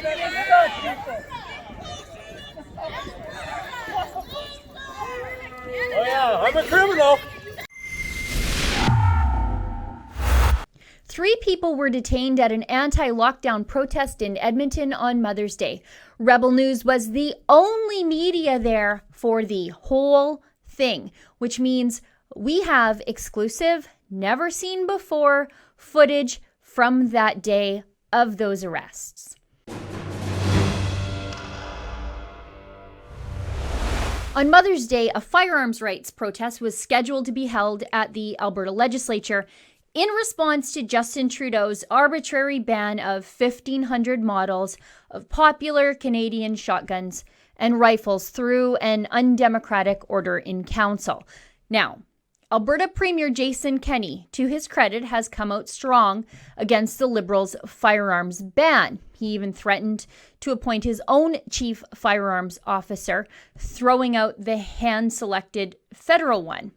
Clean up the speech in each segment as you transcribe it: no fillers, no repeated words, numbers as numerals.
Oh yeah, I'm a criminal. 3 people were detained at an anti-lockdown protest in Edmonton on Mother's Day. Rebel News was the only media there for the whole thing, which means we have exclusive, never seen before footage from that day of those arrests. On Mother's Day, a firearms rights protest was scheduled to be held at the Alberta legislature in response to Justin Trudeau's arbitrary ban of 1,500 models of popular Canadian shotguns and rifles through an undemocratic order in council. Now, Alberta Premier Jason Kenney, to his credit, has come out strong against the Liberals' firearms ban. He even threatened to appoint his own chief firearms officer, throwing out the hand-selected federal one.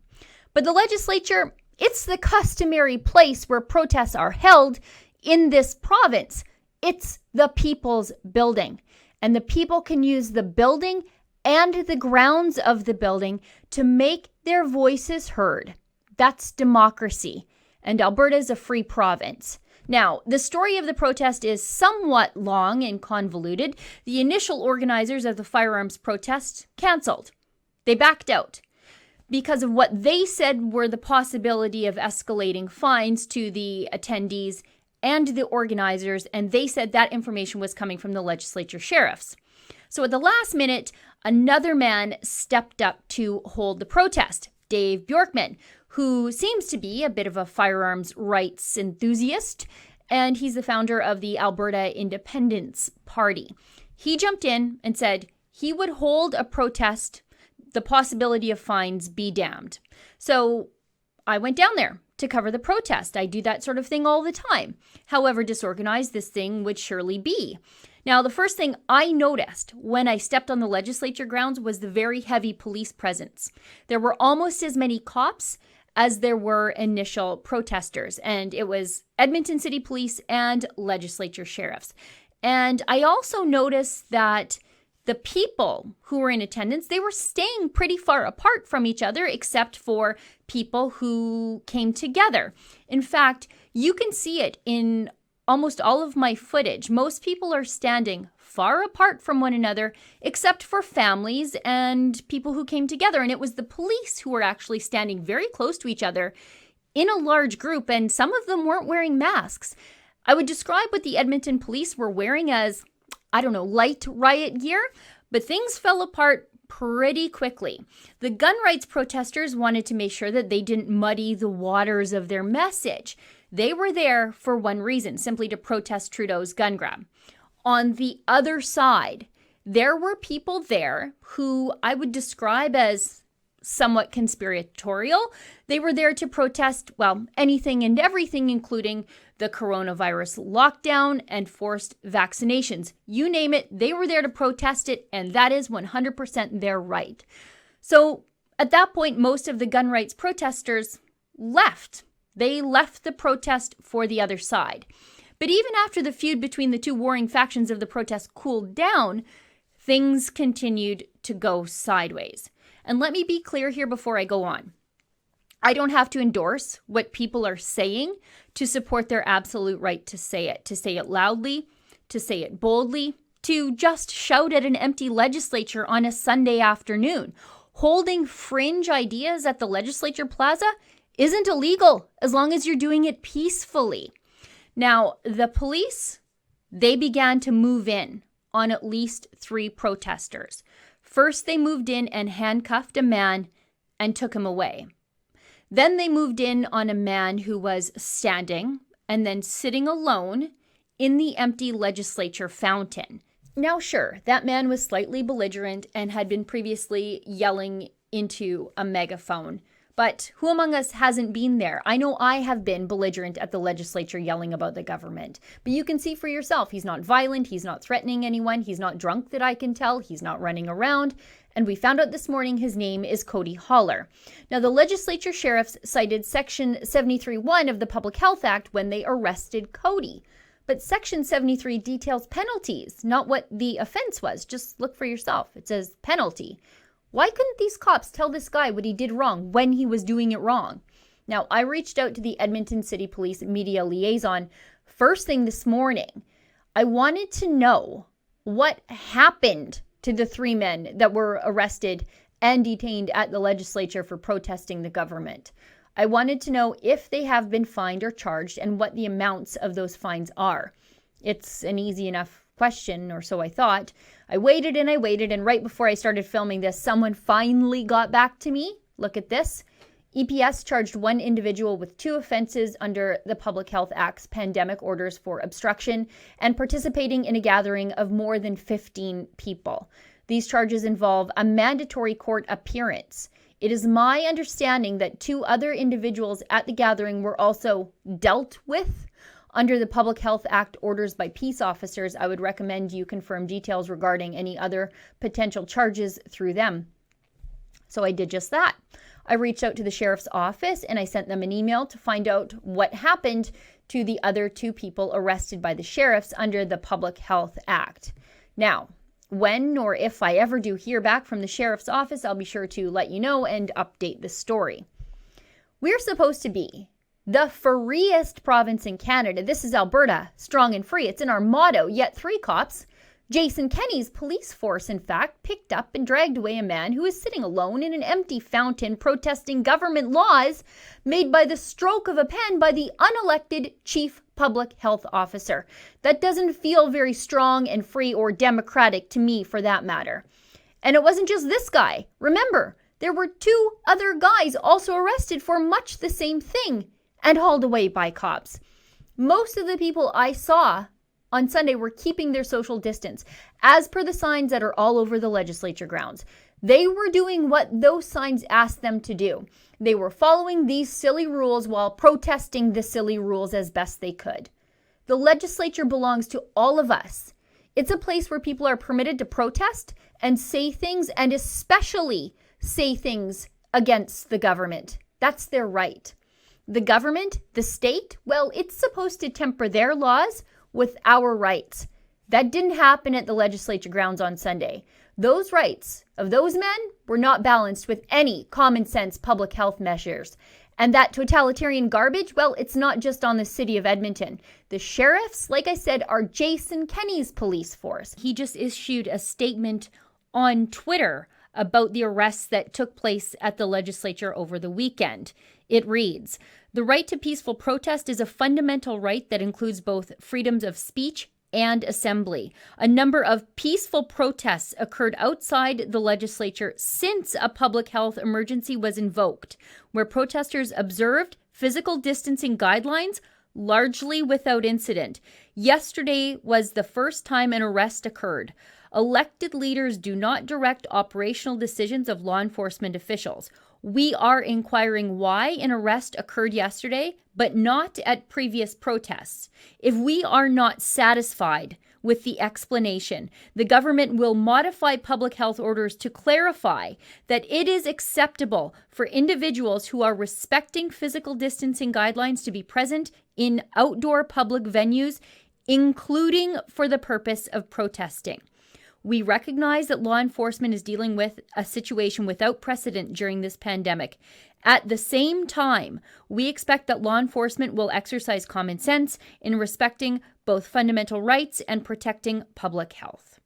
But the legislature, it's the customary place where protests are held in this province. It's the people's building. And the people can use the building and the grounds of the building to make their voices heard. That's democracy. And Alberta is a free province. Now, the story of the protest is somewhat long and convoluted. The initial organizers of the firearms protest canceled. They backed out because of what they said were the possibility of escalating fines to the attendees and the organizers, and they said that information was coming from the legislature sheriffs. So at the last minute, another man stepped up to hold the protest, Dave Bjorkman, who seems to be a bit of a firearms rights enthusiast, and he's the founder of the Alberta Independence Party. He jumped in and said he would hold a protest, the possibility of fines be damned. So I went down there to cover the protest. I do that sort of thing all the time. However disorganized this thing would surely be. Now, the first thing I noticed when I stepped on the legislature grounds was the very heavy police presence. There were almost as many cops as there were initial protesters, and it was Edmonton City Police and legislature sheriffs. And I also noticed that the people who were in attendance, they were staying pretty far apart from each other, except for people who came together. In fact, you can see it in almost all of my footage. Most people are standing far apart from one another, except for families and people who came together. And it was the police who were actually standing very close to each other in a large group, and some of them weren't wearing masks. I would describe what the Edmonton police were wearing as, light riot gear, but things fell apart pretty quickly. The gun rights protesters wanted to make sure that they didn't muddy the waters of their message. They were there for one reason, simply to protest Trudeau's gun grab. On the other side, there were people there who I would describe as somewhat conspiratorial. They were there to protest, anything and everything, including the coronavirus lockdown and forced vaccinations. You name it, they were there to protest it, and that is 100% their right. So at that point, most of the gun rights protesters left. They left the protest for the other side. But even after the feud between the two warring factions of the protest cooled down, things continued to go sideways. And let me be clear here before I go on. I don't have to endorse what people are saying to support their absolute right to say it loudly, to say it boldly, to just shout at an empty legislature on a Sunday afternoon. Holding fringe ideas at the legislature plaza isn't illegal as long as you're doing it peacefully. Now, the police, they began to move in on at least 3 protesters. First, they moved in and handcuffed a man and took him away. Then they moved in on a man who was standing and then sitting alone in the empty legislature fountain. Now, sure, that man was slightly belligerent and had been previously yelling into a megaphone. But who among us hasn't been there? I know I have been belligerent at the legislature yelling about the government. But you can see for yourself, he's not violent, he's not threatening anyone, he's not drunk that I can tell, he's not running around. And we found out this morning his name is Cody Holler. Now, the legislature sheriffs cited Section 73(1) of the Public Health Act when they arrested Cody. But Section 73 details penalties, not what the offense was. Just look for yourself. It says penalty. Why couldn't these cops tell this guy what he did wrong when he was doing it wrong? Now, I reached out to the Edmonton City Police media liaison first thing this morning. I wanted to know what happened to the 3 men that were arrested and detained at the legislature for protesting the government. I wanted to know if they have been fined or charged and what the amounts of those fines are. It's an easy enough question, or so I thought. I waited, and right before I started filming this, someone finally got back to me. Look at this. EPS charged one individual with 2 offenses under the Public Health Act's pandemic orders for obstruction and participating in a gathering of more than 15 people. These charges involve a mandatory court appearance. It is my understanding that 2 other individuals at the gathering were also dealt with under the Public Health Act orders by peace officers. I would recommend you confirm details regarding any other potential charges through them. So I did just that. I reached out to the sheriff's office and I sent them an email to find out what happened to the other 2 people arrested by the sheriffs under the Public Health Act. Now, when or if I ever do hear back from the sheriff's office, I'll be sure to let you know and update the story. We're supposed to be the freest province in Canada. This is Alberta, strong and free. It's in our motto, yet 3 cops, Jason Kenney's police force, in fact, picked up and dragged away a man who was sitting alone in an empty fountain protesting government laws made by the stroke of a pen by the unelected chief public health officer. That doesn't feel very strong and free or democratic to me, for that matter. And it wasn't just this guy. Remember, there were 2 other guys also arrested for much the same thing and hauled away by cops. Most of the people I saw on Sunday were keeping their social distance, as per the signs that are all over the legislature grounds. They were doing what those signs asked them to do. They were following these silly rules while protesting the silly rules as best they could. The legislature belongs to all of us. It's a place where people are permitted to protest and say things, and especially say things against the government. That's their right. The government, the state, well, it's supposed to temper their laws with our rights. That didn't happen at the legislature grounds on Sunday. Those rights of those men were not balanced with any common sense public health measures. And that totalitarian garbage, well, it's not just on the city of Edmonton. The sheriffs, like I said, are Jason Kenney's police force. He just issued a statement on Twitter about the arrests that took place at the legislature over the weekend. It reads, "The right to peaceful protest is a fundamental right that includes both freedoms of speech and assembly. A number of peaceful protests occurred outside the legislature since a public health emergency was invoked, where protesters observed physical distancing guidelines largely without incident. Yesterday was the first time an arrest occurred. Elected leaders do not direct operational decisions of law enforcement officials. We are inquiring why an arrest occurred yesterday, but not at previous protests. If we are not satisfied with the explanation, the government will modify public health orders to clarify that it is acceptable for individuals who are respecting physical distancing guidelines to be present in outdoor public venues, including for the purpose of protesting. We recognize that law enforcement is dealing with a situation without precedent during this pandemic. At the same time, we expect that law enforcement will exercise common sense in respecting both fundamental rights and protecting public health."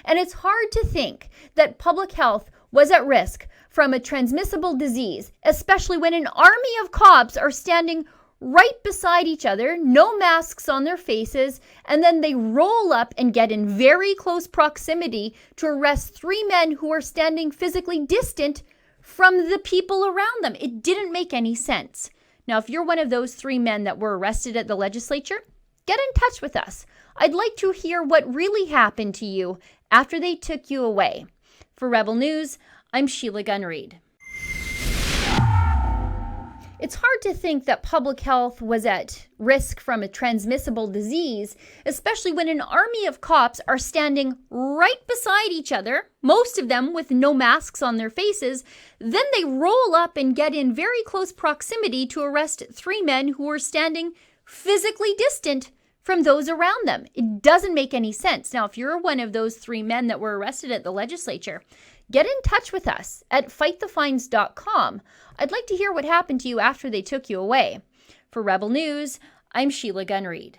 And it's hard to think that public health was at risk from a transmissible disease, especially when an army of cops are standing right beside each other, no masks on their faces, and then they roll up and get in very close proximity to arrest 3 men who are standing physically distant from the people around them. It didn't make any sense. Now, if you're one of those 3 men that were arrested at the legislature, get in touch with us. I'd like to hear what really happened to you after they took you away. For Rebel News, I'm Sheila Gunn Reid. It's hard to think that public health was at risk from a transmissible disease, especially when an army of cops are standing right beside each other, most of them with no masks on their faces. Then they roll up and get in very close proximity to arrest 3 men who were standing physically distant from those around them. It doesn't make any sense. Now, if you're one of those 3 men that were arrested at the legislature, get in touch with us at fightthefines.com. I'd like to hear what happened to you after they took you away. For Rebel News, I'm Sheila Gunn Reid.